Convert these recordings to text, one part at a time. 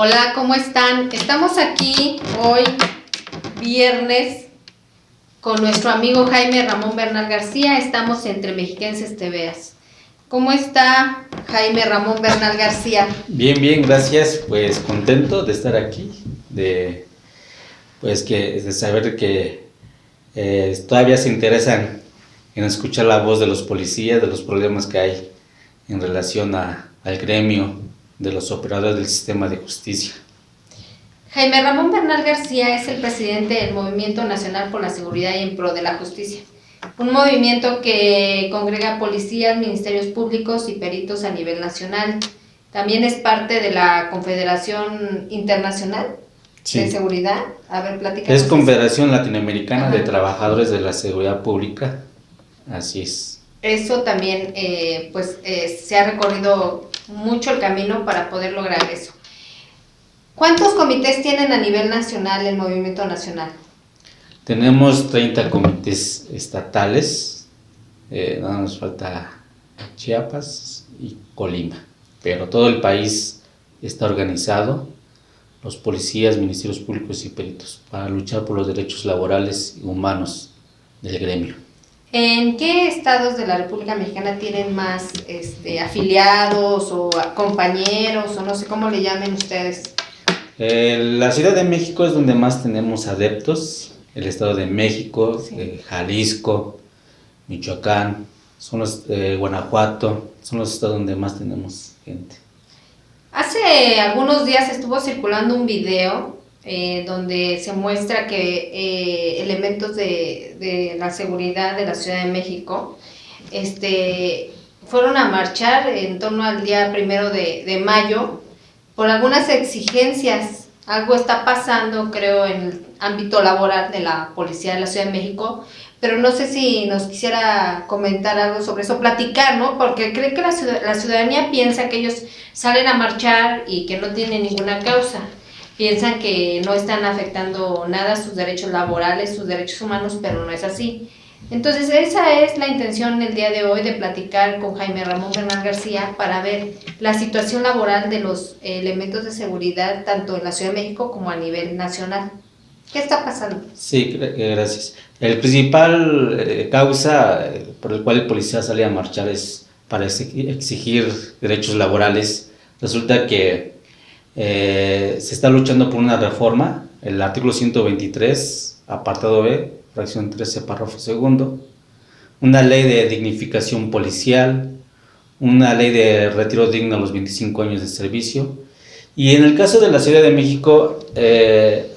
Hola, ¿cómo están? Estamos aquí hoy, viernes, con nuestro amigo Jaime Ramón Bernal García. Estamos entre Mexiquenses TVAs. ¿Cómo está Jaime Ramón Bernal García? Bien, gracias. Pues contento de estar aquí, de saber que todavía se interesan en escuchar la voz de los policías, de los problemas que hay en relación al gremio de los operadores del sistema de justicia. Jaime Ramón Bernal García es el presidente del Movimiento Nacional por la Seguridad y en Pro de la Justicia, un movimiento que congrega policías, ministerios públicos y peritos a nivel nacional. También es parte de la Confederación Internacional de Seguridad. A ver, platícanos. Es Confederación Latinoamericana de Trabajadores de la Seguridad Pública, así es. Eso también, se ha recorrido mucho el camino para poder lograr eso. ¿Cuántos comités tienen a nivel nacional el Movimiento Nacional? Tenemos 30 comités estatales, nada nos falta Chiapas y Colima, pero todo el país está organizado, los policías, ministerios públicos y peritos, para luchar por los derechos laborales y humanos del gremio. ¿En qué estados de la República Mexicana tienen más afiliados o compañeros o no sé cómo le llamen ustedes? La Ciudad de México es donde más tenemos adeptos, el Estado de México, Jalisco, Michoacán, Guanajuato, son los estados donde más tenemos gente. Hace algunos días estuvo circulando un video donde se muestra que elementos de la seguridad de la Ciudad de México fueron a marchar en torno al día 1 de mayo por algunas exigencias. Algo está pasando, creo, en el ámbito laboral de la Policía de la Ciudad de México, pero no sé si nos quisiera comentar algo sobre eso, platicar, ¿no? Porque creo que la ciudadanía piensa que ellos salen a marchar y que no tienen ninguna causa. Piensan que no están afectando nada sus derechos laborales, sus derechos humanos, pero no es así. Entonces esa es la intención el día de hoy, de platicar con Jaime Ramón Bernal García para ver la situación laboral de los elementos de seguridad tanto en la Ciudad de México como a nivel nacional. ¿Qué está pasando? Sí, gracias. El principal causa por el cual el policía sale a marchar es para exigir derechos laborales. Resulta que se está luchando por una reforma, el artículo 123, apartado B, fracción 13, párrafo segundo, una ley de dignificación policial, una ley de retiro digno a los 25 años de servicio. Y en el caso de la Ciudad de México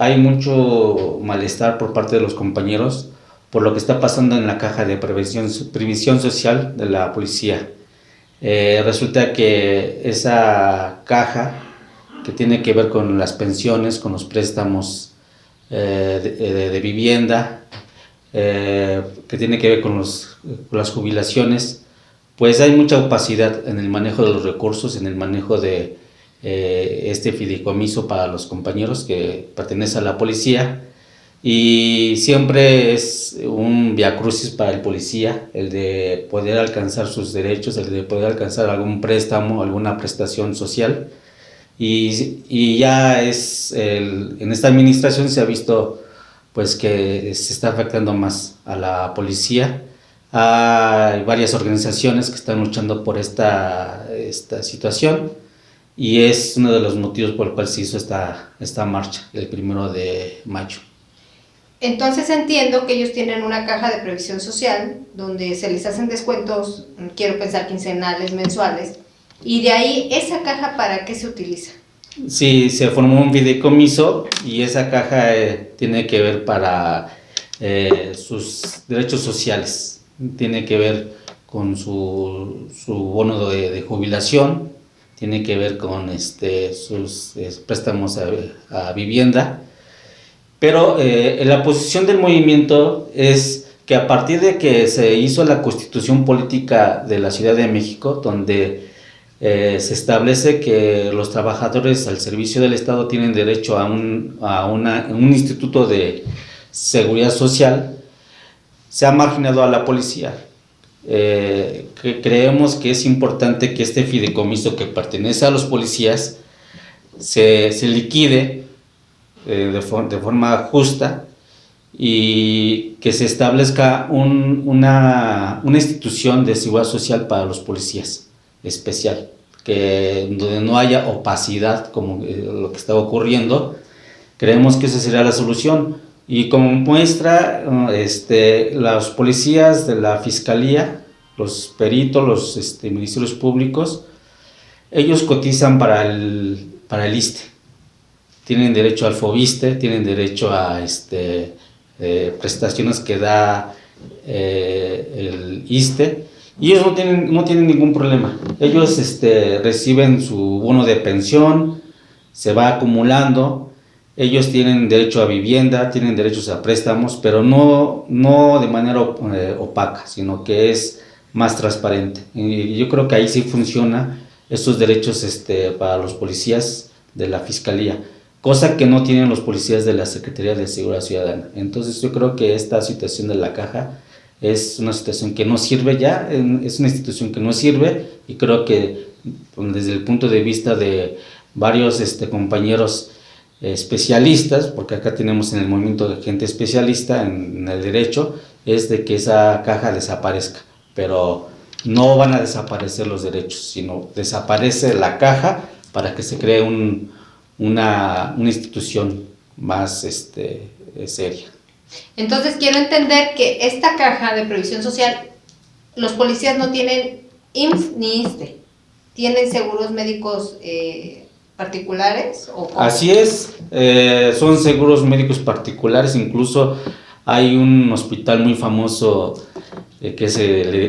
hay mucho malestar por parte de los compañeros por lo que está pasando en la caja de previsión social de la policía. Resulta que esa caja, que tiene que ver con las pensiones, con los préstamos de vivienda, que tiene que ver con las jubilaciones, pues hay mucha opacidad en el manejo de los recursos, en el manejo de este fideicomiso para los compañeros que pertenece a la policía, y siempre es un viacrucis para el policía el de poder alcanzar sus derechos, el de poder alcanzar algún préstamo, alguna prestación social. Y ya en esta administración se ha visto pues que se está afectando más a la policía. Hay varias organizaciones que están luchando por esta situación, y es uno de los motivos por el cual se hizo esta marcha el 1 de mayo. Entonces entiendo que ellos tienen una caja de previsión social donde se les hacen descuentos, quiero pensar quincenales, mensuales, y de ahí, ¿esa caja para qué se utiliza? Sí, se formó un fideicomiso y esa caja tiene que ver para sus derechos sociales, tiene que ver con su bono de jubilación, tiene que ver con sus préstamos a vivienda, pero la posición del movimiento es que a partir de que se hizo la Constitución Política de la Ciudad de México, donde se establece que los trabajadores al servicio del Estado tienen derecho a un instituto de seguridad social, se ha marginado a la policía. Creemos que es importante que este fideicomiso que pertenece a los policías se liquide de forma justa y que se establezca una institución de seguridad social para los policías especial, donde no haya opacidad como lo que está ocurriendo. Creemos que esa sería la solución. Y como muestra, los policías de la Fiscalía, los peritos, los ministerios públicos, ellos cotizan para el ISSSTE. Tienen derecho al FOBISSSTE, tienen derecho a prestaciones que da el ISSSTE, y ellos no tienen ningún problema. Ellos reciben su bono de pensión, se va acumulando. Ellos tienen derecho a vivienda, tienen derechos a préstamos, pero no de manera opaca, sino que es más transparente. Y yo creo que ahí sí funciona estos derechos para los policías de la Fiscalía, cosa que no tienen los policías de la Secretaría de Seguridad Ciudadana. Entonces yo creo que esta situación de la caja es una situación que no sirve ya, es una institución que no sirve, y creo que desde el punto de vista de varios compañeros especialistas, porque acá tenemos en el movimiento de gente especialista en el derecho, es de que esa caja desaparezca, pero no van a desaparecer los derechos, sino desaparece la caja para que se cree una institución más seria. Entonces quiero entender que esta caja de previsión social, los policías no tienen IMSS ni ISSSTE, tienen seguros médicos particulares. ¿O cómo? Así es, son seguros médicos particulares. Incluso hay un hospital muy famoso que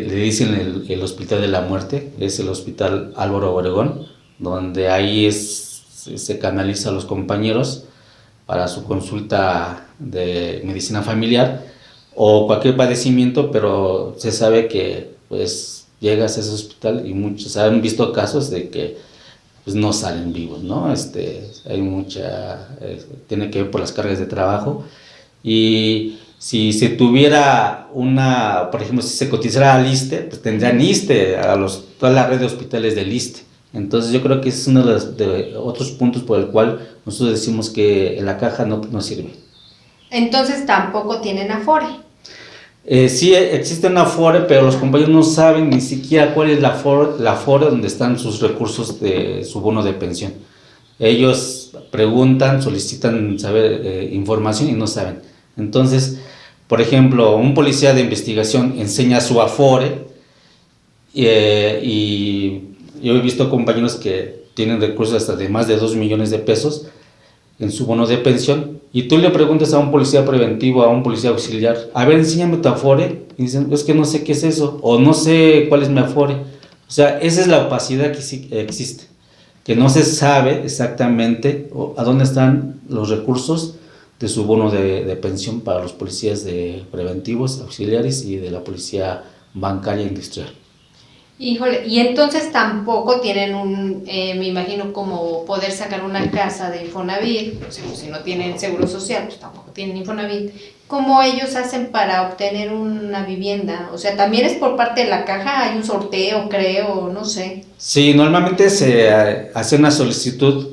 le dicen el Hospital de la Muerte, es el Hospital Álvaro Obregón, donde ahí se canaliza a los compañeros para su consulta de medicina familiar o cualquier padecimiento, pero se sabe que pues llegas a ese hospital y muchos han visto casos de que pues no salen vivos, ¿no? Hay tiene que ver por las cargas de trabajo. Y si se tuviera por ejemplo, si se cotizara al ISSSTE, pues tendrían ISSSTE, toda la red de hospitales del ISSSTE. Entonces yo creo que ese es uno de otros puntos por el cual nosotros decimos que la caja no sirve. Entonces tampoco tienen Afore. Sí existe una Afore, pero los compañeros no saben ni siquiera cuál es la Afore donde están sus recursos de su bono de pensión. Ellos preguntan, solicitan saber información y no saben. Entonces, por ejemplo, un policía de investigación enseña su Afore y yo he visto compañeros que tienen recursos hasta de más de 2 millones de pesos en su bono de pensión, y tú le preguntas a un policía preventivo, a un policía auxiliar, a ver, enséñame tu Afore, y dicen, es que no sé qué es eso, o no sé cuál es mi Afore. O sea, esa es la opacidad que sí existe, que no se sabe exactamente a dónde están los recursos de su bono de pensión para los policías preventivos, auxiliares y de la policía bancaria industrial. Híjole, y entonces tampoco tienen me imagino, como poder sacar una casa de Infonavit, o sea, si no tienen seguro social, pues tampoco tienen Infonavit. ¿Cómo ellos hacen para obtener una vivienda? O sea, también es por parte de la caja, hay un sorteo, creo, no sé. Sí, normalmente se hace una solicitud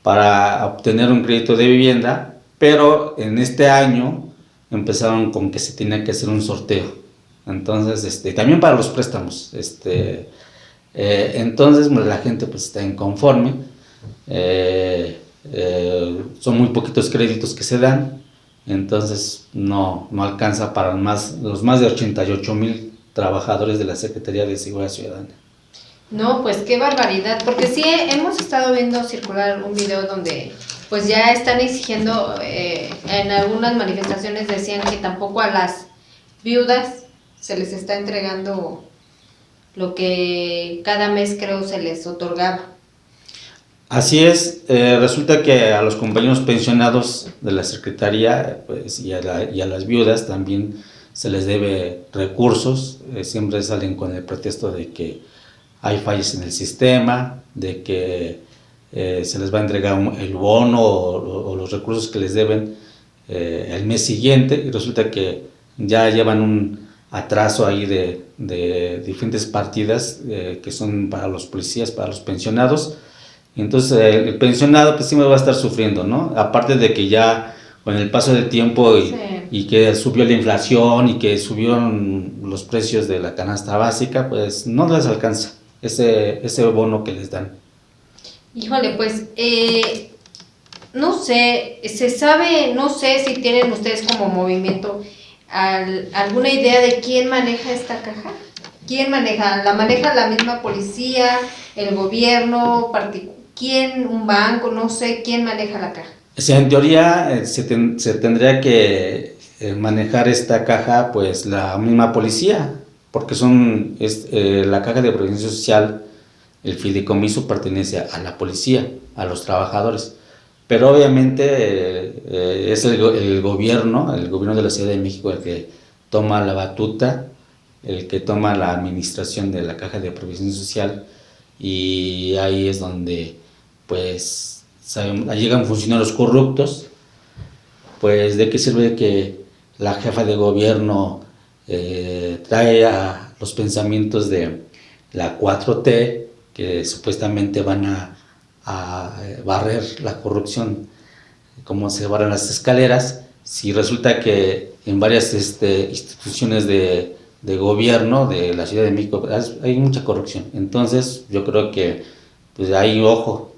para obtener un crédito de vivienda, pero en este año empezaron con que se tenía que hacer un sorteo. Entonces, también para los préstamos, entonces pues, la gente pues está inconforme, son muy poquitos créditos que se dan, entonces no alcanza para los más de 88,000 trabajadores de la Secretaría de Seguridad Ciudadana. No, pues qué barbaridad, porque sí hemos estado viendo circular un video donde pues ya están exigiendo, en algunas manifestaciones decían que tampoco a las viudas se les está entregando lo que cada mes creo se les otorgaba. Así es, resulta que a los compañeros pensionados de la Secretaría pues, y a las viudas también se les debe recursos. Siempre salen con el pretexto de que hay fallas en el sistema, de que se les va a entregar el bono o los recursos que les deben el mes siguiente, y resulta que ya llevan un atraso ahí de diferentes partidas que son para los policías, para los pensionados, Entonces el pensionado pues sí me va a estar sufriendo, ¿no? Aparte de que ya con el paso del tiempo Sí. y que subió la inflación y que subieron los precios de la canasta básica, pues no les alcanza ese bono que les dan. Híjole, pues no sé, se sabe, no sé si tienen ustedes como movimiento alguna idea de quién maneja esta caja. ¿Quién maneja? ¿La maneja la misma policía, el gobierno, quién, un banco? No sé quién maneja la caja. O sea, en teoría se tendría que manejar esta caja pues la misma policía, porque la caja de previsión social, el fideicomiso pertenece a la policía, a los trabajadores. Pero obviamente es el gobierno de la Ciudad de México el que toma la batuta, el que toma la administración de la caja de previsión social, y ahí es donde pues llegan funcionarios corruptos. Pues de qué sirve que la jefa de gobierno trae a los pensamientos de la 4T, que supuestamente van a barrer la corrupción como se barren las escaleras, si resulta que en varias instituciones de gobierno de la Ciudad de México hay mucha corrupción. Entonces yo creo que pues ahí ojo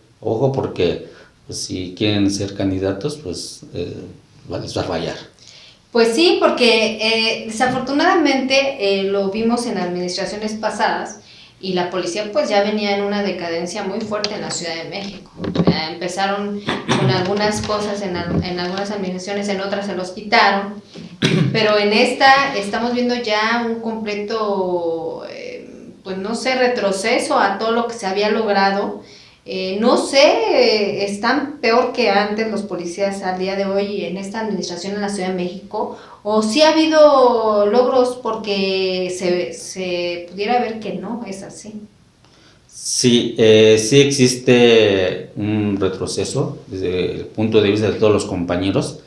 porque pues, si quieren ser candidatos pues les va a fallar. Pues sí, porque desafortunadamente lo vimos en administraciones pasadas y la policía pues ya venía en una decadencia muy fuerte en la Ciudad de México. Empezaron con algunas cosas en algunas administraciones, en otras se los quitaron, pero en esta estamos viendo ya un completo, pues no sé, retroceso a todo lo que se había logrado. No sé, están peor que antes los policías al día de hoy en esta administración en la Ciudad de México, o sí ha habido logros, porque se pudiera ver que no es así. Sí, sí existe un retroceso desde el punto de vista de todos los compañeros.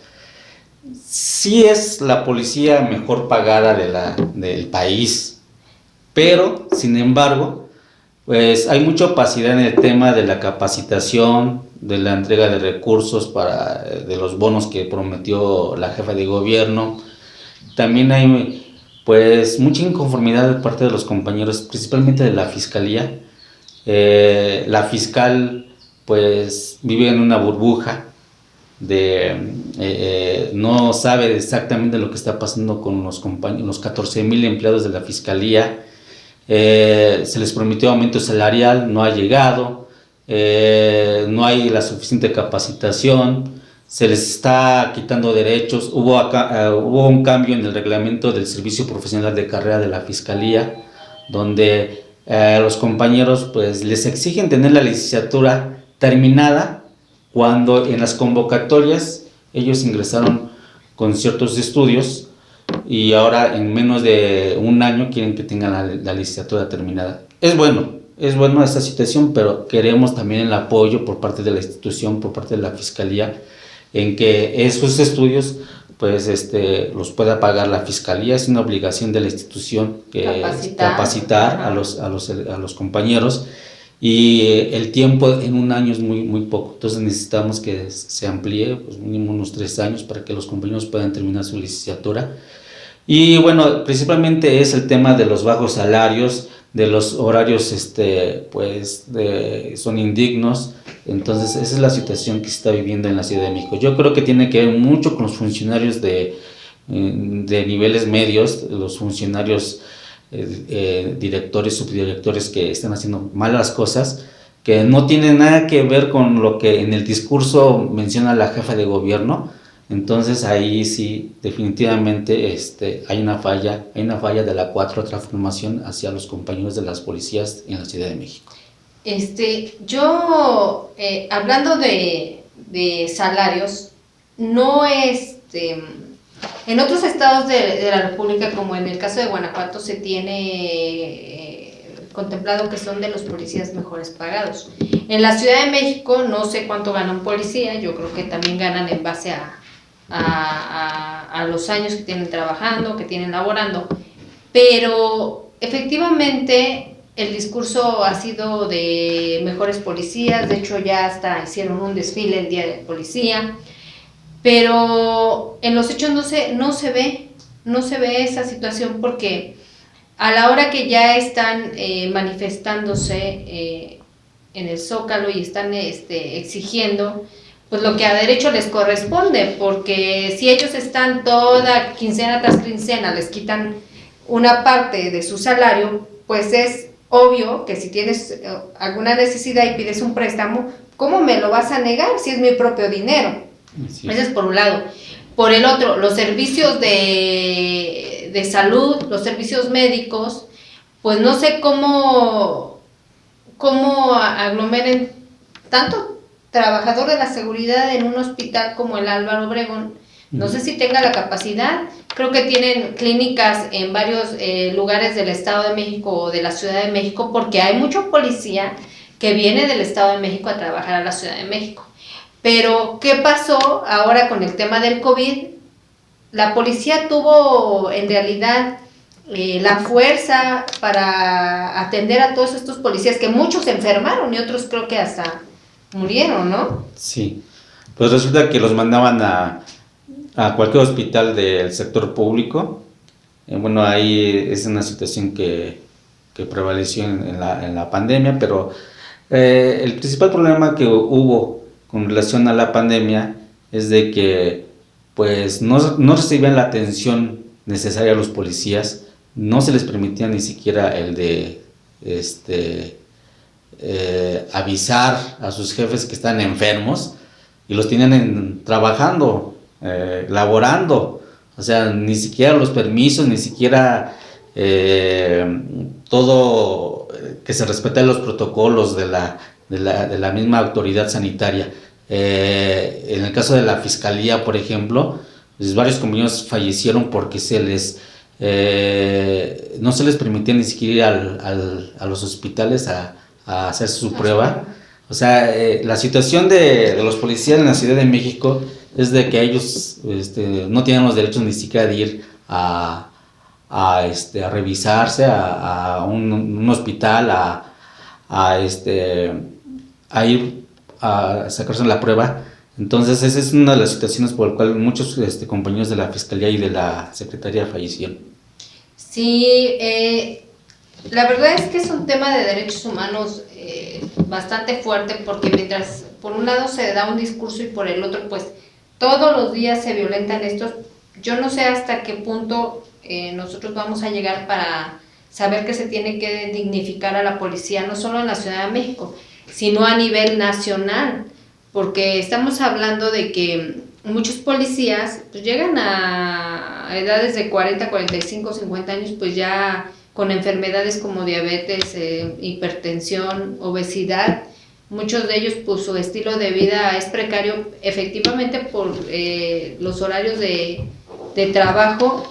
Sí es la policía mejor pagada del país, pero sin embargo, pues hay mucha opacidad en el tema de la capacitación, de la entrega de recursos de los bonos que prometió la jefa de gobierno. También hay pues mucha inconformidad de parte de los compañeros, principalmente de la fiscalía. La fiscal pues vive en una burbuja no sabe exactamente lo que está pasando con los 14,000 empleados de la fiscalía. Se les prometió aumento salarial, no ha llegado, no hay la suficiente capacitación, se les está quitando derechos. Hubo un cambio en el reglamento del servicio profesional de carrera de la fiscalía, donde los compañeros pues les exigen tener la licenciatura terminada cuando en las convocatorias ellos ingresaron con ciertos estudios y ahora en menos de un año quieren que tengan la licenciatura terminada. Es bueno esta situación, pero queremos también el apoyo por parte de la institución, por parte de la fiscalía, en que esos estudios pues los pueda pagar la fiscalía. Es una obligación de la institución capacitar a los compañeros, y el tiempo en un año es muy poco. Entonces necesitamos que se amplíe pues mínimo unos 3 años para que los compañeros puedan terminar su licenciatura. Y bueno, principalmente es el tema de los bajos salarios, de los horarios pues son indignos. Entonces esa es la situación que se está viviendo en la Ciudad de México. Yo creo que tiene que ver mucho con los funcionarios de niveles medios, los funcionarios directores, subdirectores que están haciendo malas cosas, que no tienen nada que ver con lo que en el discurso menciona la jefa de gobierno. Entonces ahí sí definitivamente hay una falla de la 4 transformación hacia los compañeros de las policías en la Ciudad de México. Yo hablando de salarios, no en otros estados de la República, como en el caso de Guanajuato, se tiene contemplado que son de los policías mejores pagados. En la Ciudad de México no sé cuánto gana un policía, yo creo que también ganan en base a los años que tienen trabajando, que tienen laborando, pero efectivamente el discurso ha sido de mejores policías, de hecho ya hasta hicieron un desfile el día de policía, pero en los hechos no se ve esa situación, porque a la hora que ya están manifestándose en el Zócalo y están exigiendo pues lo que a derecho les corresponde, porque si ellos están toda quincena tras quincena, les quitan una parte de su salario, pues es obvio que si tienes alguna necesidad y pides un préstamo, ¿cómo me lo vas a negar si es mi propio dinero? Sí. Ese es por un lado. Por el otro, los servicios de salud, los servicios médicos, pues no sé cómo aglomeren tanto trabajador de la seguridad en un hospital como el Álvaro Obregón. No sé si tenga la capacidad. Creo que tienen clínicas en varios lugares del Estado de México o de la Ciudad de México, porque hay mucho policía que viene del Estado de México a trabajar a la Ciudad de México. Pero, ¿qué pasó ahora con el tema del COVID? La policía tuvo, en realidad, la fuerza para atender a todos estos policías, que muchos se enfermaron y otros creo que hasta murieron, ¿no? Sí, pues resulta que los mandaban a cualquier hospital del sector público. Bueno, ahí es una situación que prevaleció en la pandemia, pero el principal problema que hubo con relación a la pandemia es de que pues no recibían la atención necesaria a los policías, no se les permitía ni siquiera el de avisar a sus jefes que están enfermos, y los tenían trabajando, laborando, o sea, ni siquiera los permisos, ni siquiera todo, que se respeten los protocolos de la misma autoridad sanitaria. En el caso de la fiscalía, por ejemplo, pues varios compañeros fallecieron porque no se les permitía ni siquiera ir a los hospitales a hacer su prueba. O sea, la situación de los policías en la Ciudad de México es de que ellos no tienen los derechos ni siquiera de ir a revisarse a un hospital, a ir a sacarse la prueba. Entonces esa es una de las situaciones por las cuales muchos compañeros de la Fiscalía y de la Secretaría fallecieron. Sí, la verdad es que es un tema de derechos humanos bastante fuerte, porque mientras por un lado se da un discurso y por el otro pues todos los días se violentan estos, yo no sé hasta qué punto nosotros vamos a llegar para saber que se tiene que dignificar a la policía, no solo en la Ciudad de México, sino a nivel nacional, porque estamos hablando de que muchos policías pues llegan a edades de 40, 45, 50 años pues ya con enfermedades como diabetes, hipertensión, obesidad. Muchos de ellos pues su estilo de vida es precario efectivamente por los horarios de trabajo.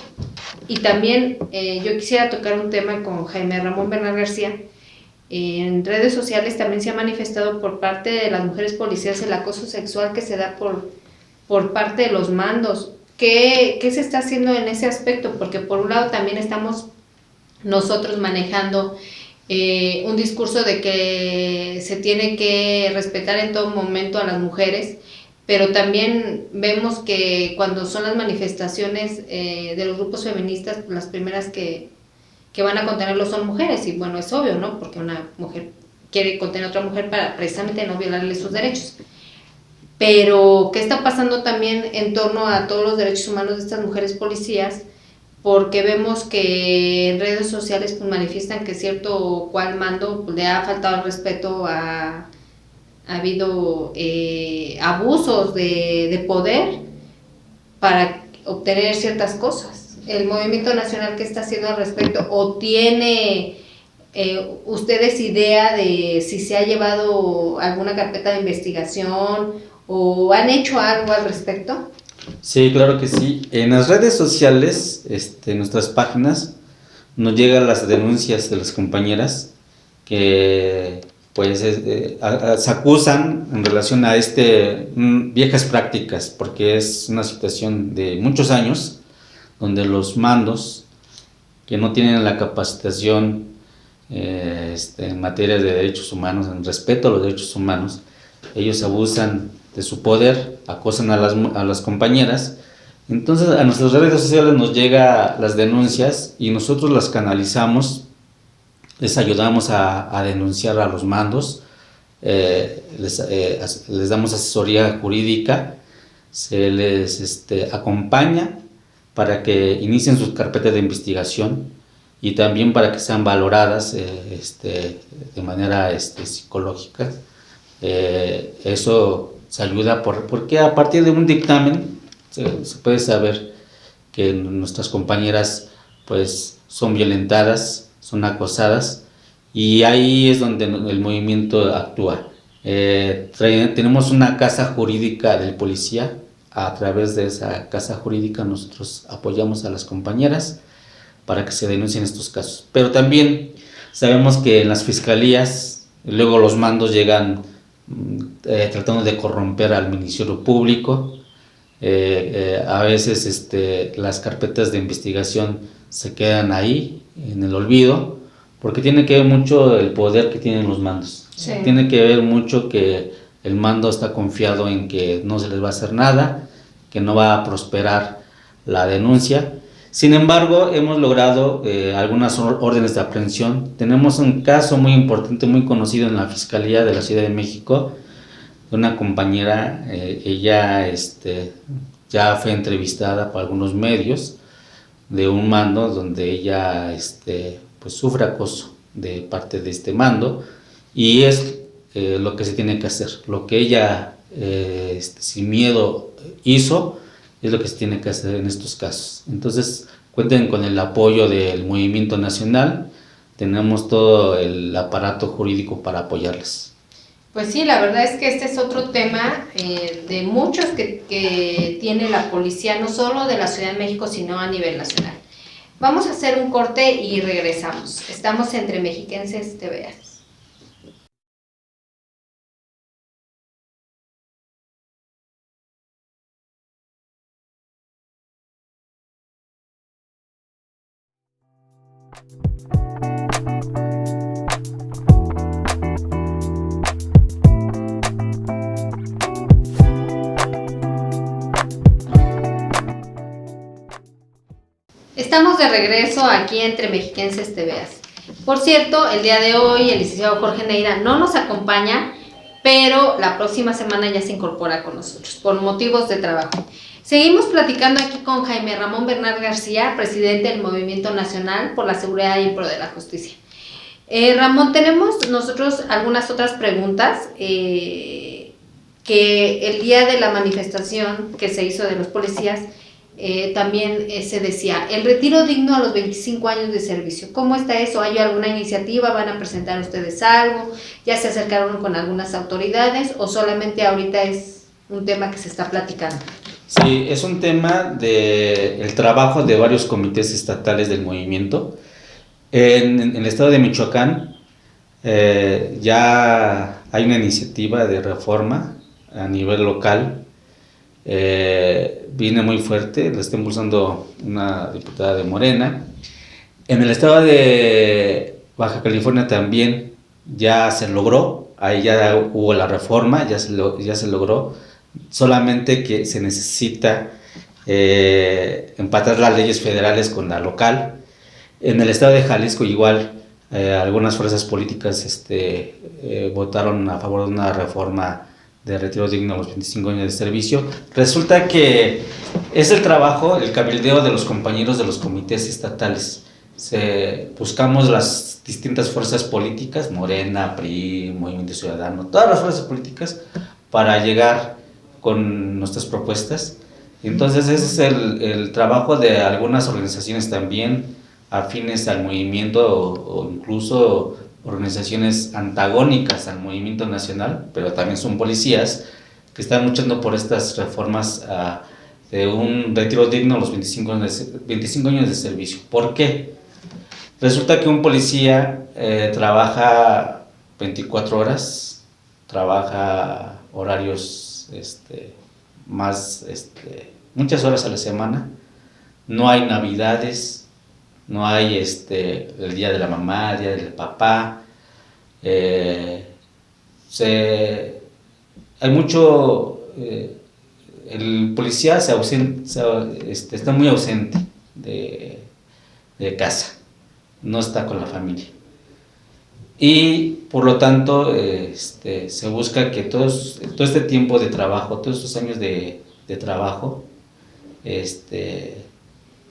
Y también yo quisiera tocar un tema con Jaime Ramón Bernal García. En redes sociales también se ha manifestado por parte de las mujeres policías el acoso sexual que se da por parte de los mandos. ¿Qué se está haciendo en ese aspecto? Porque por un lado también estamos nosotros manejando un discurso de que se tiene que respetar en todo momento a las mujeres, pero también vemos que cuando son las manifestaciones de los grupos feministas, las primeras que van a contenerlo son mujeres, y bueno, es obvio, ¿no? Porque una mujer quiere contener a otra mujer para precisamente no violarle sus derechos. Pero, ¿qué está pasando también en torno a todos los derechos humanos de estas mujeres policías? Porque vemos que en redes sociales pues manifiestan que cierto o cual mando pues, le ha faltado el respeto, ha habido abusos de poder para obtener ciertas cosas. El movimiento nacional, ¿qué está haciendo al respecto? ¿O tiene ustedes idea de si se ha llevado alguna carpeta de investigación o han hecho algo al respecto? Sí, claro que sí. En las redes sociales, en nuestras páginas, nos llegan las denuncias de las compañeras que pues se acusan en relación a viejas prácticas, porque es una situación de muchos años donde los mandos que no tienen la capacitación en materia de derechos humanos, en respeto a los derechos humanos. Ellos abusan de su poder, acosan a las compañeras. Entonces a nuestras redes sociales nos llegan las denuncias y nosotros las canalizamos, les ayudamos a denunciar a los mandos, les damos asesoría jurídica, se les acompaña para que inicien sus carpetas de investigación y también para que sean valoradas de manera psicológica. Eso se ayuda porque a partir de un dictamen se puede saber que nuestras compañeras pues son violentadas, son acosadas, y ahí es donde el movimiento actúa. Tenemos una casa jurídica del policía. A través de esa casa jurídica nosotros apoyamos a las compañeras para que se denuncien estos casos. Pero también sabemos que en las fiscalías luego los mandos llegan tratando de corromper al Ministerio Público. A veces las carpetas de investigación se quedan ahí en el olvido, porque tiene que ver mucho el poder que tienen los mandos. Sí. Tiene que ver mucho que el mando está confiado en que no se les va a hacer nada, que no va a prosperar la denuncia. Sin embargo, hemos logrado algunas órdenes de aprehensión. Tenemos un caso muy importante, muy conocido en la Fiscalía de la Ciudad de México, de una compañera. Ella ya fue entrevistada por algunos medios de un mando donde ella pues sufre acoso de parte de este mando, y es lo que se tiene que hacer. Lo que ella sin miedo hizo es lo que se tiene que hacer en estos casos. Entonces cuenten con el apoyo del Movimiento Nacional, tenemos todo el aparato jurídico para apoyarles. Pues sí, la verdad es que este es otro tema de muchos que tiene la policía, no solo de la Ciudad de México, sino a nivel nacional. Vamos a hacer un corte y regresamos. Estamos entre Mexiquenses TV. Estamos de regreso aquí entre Mexiquenses TV. Por cierto, el día de hoy el licenciado Jorge Neira no nos acompaña, pero la próxima semana ya se incorpora con nosotros por motivos de trabajo. Seguimos platicando aquí con Jaime Ramón Bernal García, presidente del Movimiento Nacional por la Seguridad y Pro de la Justicia. Ramón, tenemos nosotros algunas otras preguntas que el día de la manifestación que se hizo de los policías también se decía, el retiro digno a los 25 años de servicio. ¿Cómo está eso? ¿Hay alguna iniciativa? ¿Van a presentar ustedes algo? ¿Ya se acercaron con algunas autoridades o solamente ahorita es un tema que se está platicando? Sí, es un tema del trabajo de varios comités estatales del movimiento. En el estado de Michoacán ya hay una iniciativa de reforma a nivel local. Viene muy fuerte, la está impulsando una diputada de Morena. En el estado de Baja California también ya se logró, ahí ya hubo la reforma, ya se logró, solamente que se necesita empatar las leyes federales con la local. En el estado de Jalisco igual, algunas fuerzas políticas votaron a favor de una reforma de retiro digno a los 25 años de servicio. Resulta que es el trabajo, el cabildeo de los compañeros de los comités estatales. Buscamos las distintas fuerzas políticas, Morena, PRI, Movimiento Ciudadano, todas las fuerzas políticas, para llegar con nuestras propuestas. Entonces ese es el trabajo de algunas organizaciones también afines al movimiento o incluso organizaciones antagónicas al movimiento nacional, pero también son policías que están luchando por estas reformas de un retiro digno a los 25 años de servicio. ¿Por qué? Resulta que un policía trabaja 24 horas, trabaja horarios muchas horas a la semana, no hay navidades, no hay el día de la mamá, el día del papá. Hay mucho, el policía está muy ausente de casa, no está con la familia. Y por lo tanto se busca que todo este tiempo de trabajo, todos estos años de trabajo,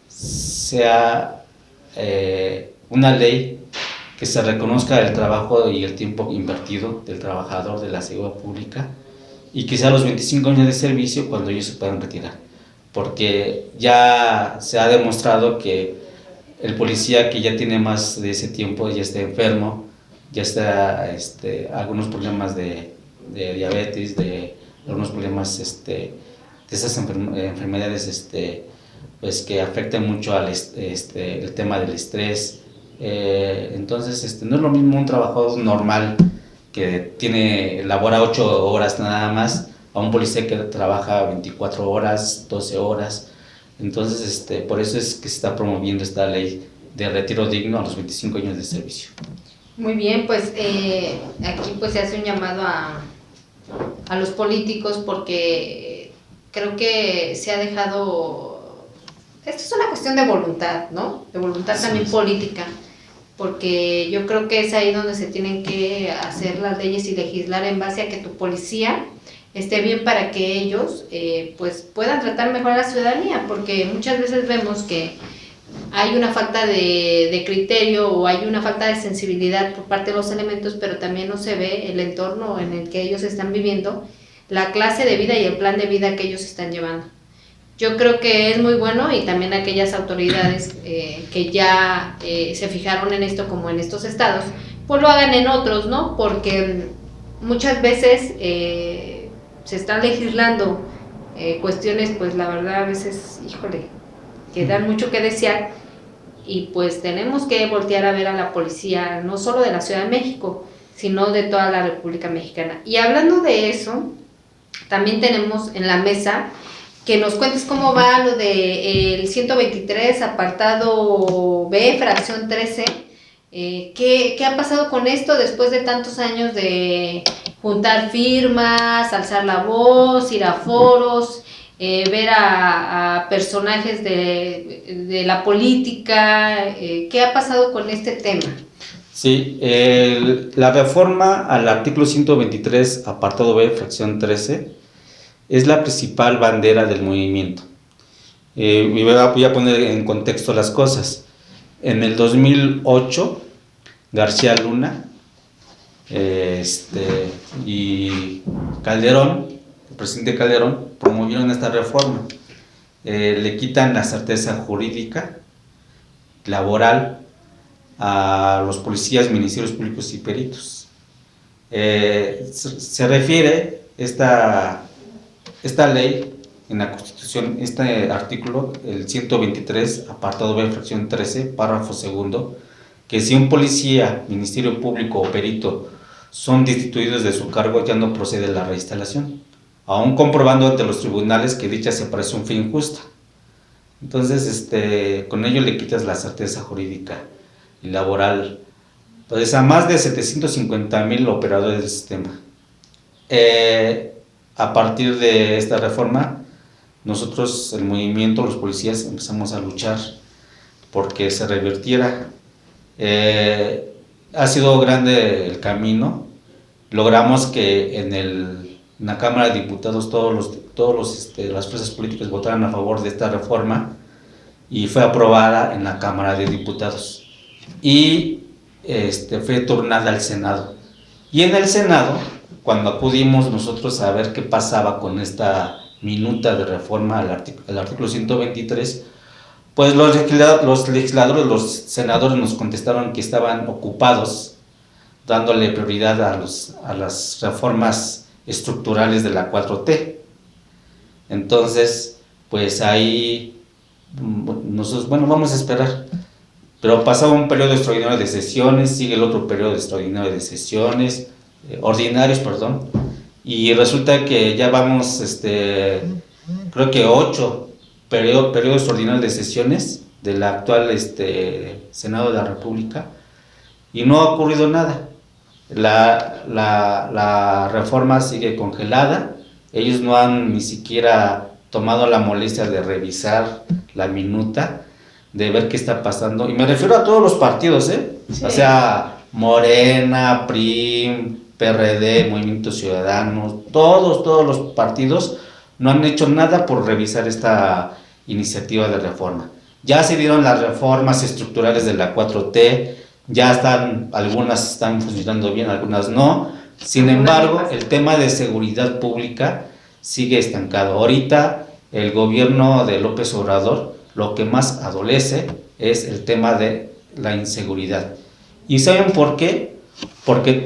sea una ley que se reconozca el trabajo y el tiempo invertido del trabajador de la seguridad pública, y que sea los 25 años de servicio cuando ellos se puedan retirar, porque ya se ha demostrado que el policía que ya tiene más de ese tiempo ya está enfermo, ya está algunos problemas de diabetes, de algunos problemas de esas enfermedades pues que afectan mucho al el tema del estrés. Entonces no es lo mismo un trabajador normal que labora 8 horas nada más, a un policía que trabaja 24 horas, 12 horas. Entonces por eso es que se está promoviendo esta ley de retiro digno a los 25 años de servicio. Muy bien, pues aquí pues se hace un llamado a los políticos, porque creo que se ha dejado, esto es una cuestión de voluntad, ¿no? De voluntad también política, porque yo creo que es ahí donde se tienen que hacer las leyes y legislar en base a que tu policía esté bien, para que ellos pues puedan tratar mejor a la ciudadanía, porque muchas veces vemos que hay una falta de criterio, o hay una falta de sensibilidad por parte de los elementos, pero también no se ve el entorno en el que ellos están viviendo, la clase de vida y el plan de vida que ellos están llevando. Yo creo que es muy bueno, y también aquellas autoridades que ya se fijaron en esto, como en estos estados, pues lo hagan en otros, ¿no? Porque muchas veces se están legislando cuestiones, pues la verdad a veces, híjole, que dan mucho que desear, y pues tenemos que voltear a ver a la policía, no solo de la Ciudad de México, sino de toda la República Mexicana. Y hablando de eso, también tenemos en la mesa que nos cuentes cómo va lo del 123, apartado B, fracción 13. ¿Qué ha pasado con esto después de tantos años de juntar firmas, alzar la voz, ir a foros, ver a personajes de la política? ¿Qué ha pasado con este tema? Sí, la reforma al artículo 123, apartado B, fracción 13, es la principal bandera del movimiento. Voy a poner en contexto las cosas. En el 2008, García Luna y Calderón, el presidente Calderón, promovieron esta reforma. Le quitan la certeza jurídica, laboral, a los policías, ministerios públicos y peritos. Se refiere esta ley en la Constitución, este artículo, el 123, apartado B, fracción 13, párrafo segundo, que si un policía, ministerio público o perito son destituidos de su cargo, ya no procede la reinstalación, aún comprobando ante los tribunales que dicha separación fue injusta. Entonces, con ello le quitas la certeza jurídica y laboral, pues, a más de 750,000 operadores del sistema. A partir de esta reforma, nosotros, el movimiento, los policías, empezamos a luchar porque se revirtiera. Ha sido grande el camino. Logramos que en la Cámara de Diputados las fuerzas políticas votaran a favor de esta reforma, y fue aprobada en la Cámara de Diputados, y fue turnada al Senado. Y en el Senado, cuando acudimos nosotros a ver qué pasaba con esta minuta de reforma al artículo 123, pues los legisladores, los senadores nos contestaron que estaban ocupados dándole prioridad a las reformas estructurales de la 4T. Entonces, pues ahí nosotros, bueno, vamos a esperar. Pero pasaba un periodo extraordinario de sesiones, sigue el otro periodo extraordinario de sesiones, ordinarios, perdón, y resulta que ya vamos, creo que 8 periodos extraordinarios de sesiones, del actual Senado de la República y no ha ocurrido nada. La reforma sigue congelada, ellos no han ni siquiera tomado la molestia de revisar la minuta, de ver qué está pasando, y me refiero a todos los partidos, Sí. O sea, Morena, PRI, PRD, Movimiento Ciudadano, todos los partidos no han hecho nada por revisar esta iniciativa de reforma. Ya se dieron las reformas estructurales de la 4T, ya están, algunas están funcionando bien, algunas no. Sin embargo, el tema de seguridad pública sigue estancado. Ahorita el gobierno de López Obrador lo que más adolece es el tema de la inseguridad. ¿Y saben por qué? Porque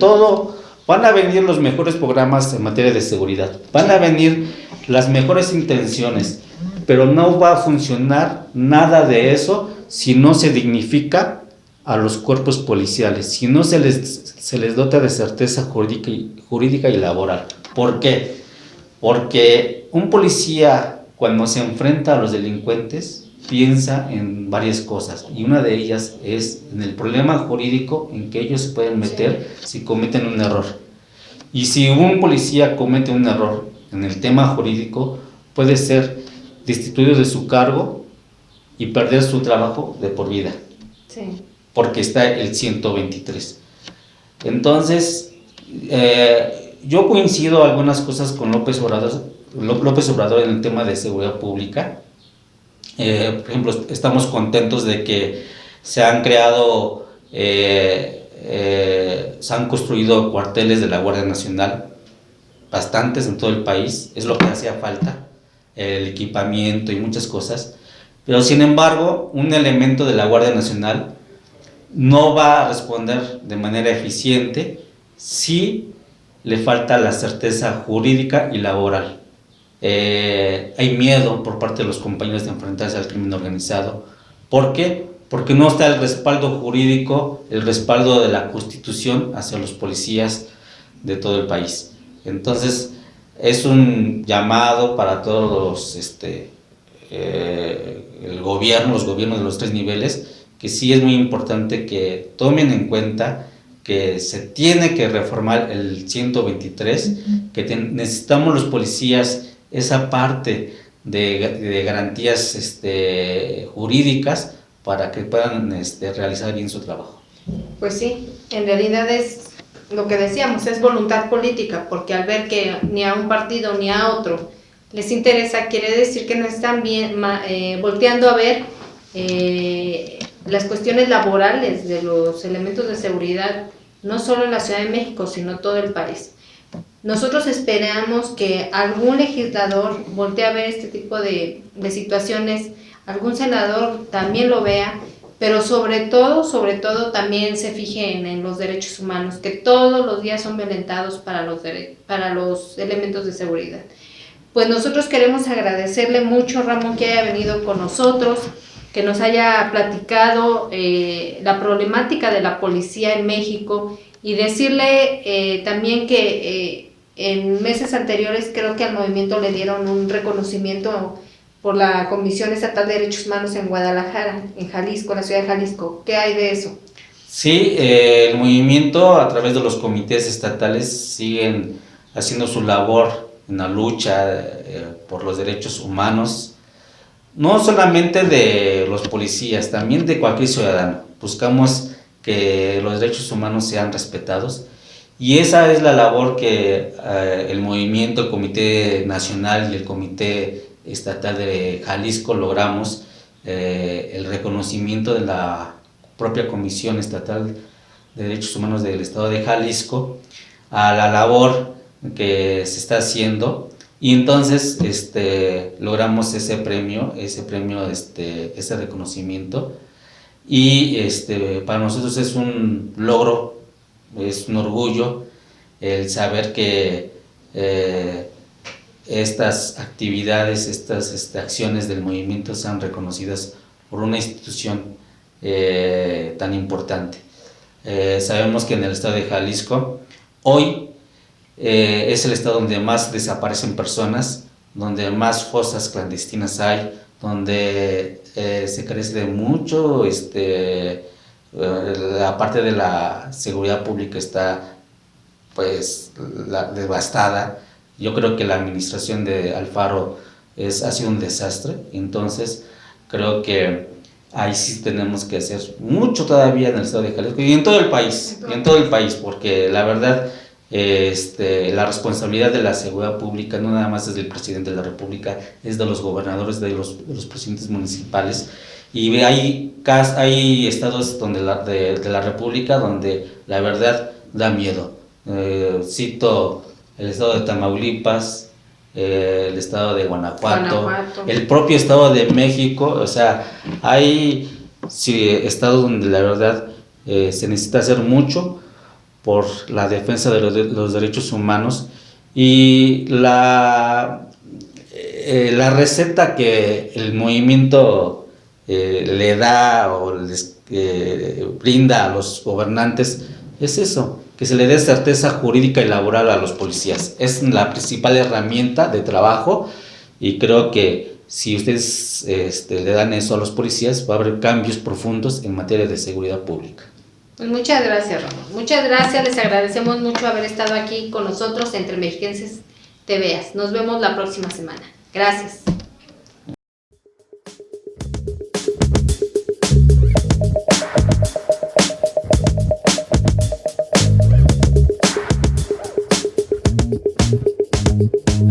van a venir los mejores programas en materia de seguridad, van a venir las mejores intenciones, pero no va a funcionar nada de eso si no se dignifica a los cuerpos policiales, si no se les dota de certeza jurídica y laboral. ¿Por qué? Porque un policía, cuando se enfrenta a los delincuentes, piensa en varias cosas, y una de ellas es en el problema jurídico en que ellos se pueden meter si cometen un error. Y si un policía comete un error en el tema jurídico, puede ser destituido de su cargo y perder su trabajo de por vida. Sí. Porque está el 123. Entonces, yo coincido algunas cosas con López Obrador en el tema de seguridad pública. Por ejemplo, estamos contentos de que se han creado, se han construido cuarteles de la Guardia Nacional, bastantes en todo el país, es lo que hacía falta, el equipamiento y muchas cosas, pero sin embargo, un elemento de la Guardia Nacional no va a responder de manera eficiente si le falta la certeza jurídica y laboral. Hay miedo por parte de los compañeros de enfrentarse al crimen organizado. ¿Por qué? Porque no está el respaldo jurídico, el respaldo de la Constitución hacia los policías de todo el país. Entonces, es un llamado para todos los gobiernos de los tres niveles, que sí es muy importante que tomen en cuenta que se tiene que reformar el 123, que necesitamos los policías esa parte de garantías jurídicas para que puedan realizar bien su trabajo. Pues sí, en realidad es lo que decíamos, es voluntad política, porque al ver que ni a un partido ni a otro les interesa, quiere decir que no están bien volteando a ver las cuestiones laborales de los elementos de seguridad, no solo en la Ciudad de México, sino todo el país. Nosotros esperamos que algún legislador voltee a ver este tipo de situaciones, algún senador también lo vea, pero sobre todo también se fijen en los derechos humanos, que todos los días son violentados para los elementos de seguridad. Pues nosotros queremos agradecerle mucho, Ramón, que haya venido con nosotros, que nos haya platicado la problemática de la policía en México, y decirle también que en meses anteriores creo que al movimiento le dieron un reconocimiento por la Comisión Estatal de Derechos Humanos en Guadalajara, en Jalisco, en la ciudad de Jalisco. ¿Qué hay de eso? Sí, el movimiento a través de los comités estatales siguen haciendo su labor en la lucha por los derechos humanos, no solamente de los policías, también de cualquier ciudadano. Buscamos que los derechos humanos sean respetados, y esa es la labor que el movimiento, el Comité Nacional y el Comité Estatal de Jalisco logramos, el reconocimiento de la propia Comisión Estatal de Derechos Humanos del Estado de Jalisco a la labor que se está haciendo, y entonces logramos ese premio, ese reconocimiento, y para nosotros es un logro, es un orgullo el saber que estas actividades, estas acciones del movimiento sean reconocidas por una institución tan importante. Sabemos que en el estado de Jalisco hoy es el estado donde más desaparecen personas, donde más fosas clandestinas hay, donde se carece de mucho, la parte de la seguridad pública está pues devastada. Yo creo que la administración de Alfaro ha sido un desastre, entonces creo que ahí sí tenemos que hacer mucho todavía en el estado de Jalisco y en todo el país, porque la verdad la responsabilidad de la seguridad pública no nada más es del presidente de la República, es de los gobernadores, de los presidentes municipales, y hay estados de la República donde la verdad da miedo. Cito el estado de Tamaulipas, el estado de Guanajuato, el propio estado de México. O sea, hay estados donde la verdad se necesita hacer mucho por la defensa de los derechos humanos, y la receta que el movimiento le da o les brinda a los gobernantes es eso, que se le dé certeza jurídica y laboral a los policías. Es la principal herramienta de trabajo, y creo que si ustedes le dan eso a los policías, va a haber cambios profundos en materia de seguridad pública. Pues muchas gracias, Ramón. Muchas gracias, les agradecemos mucho haber estado aquí con nosotros Entre Mexiquenses TVEAS. Nos vemos la próxima semana. Gracias.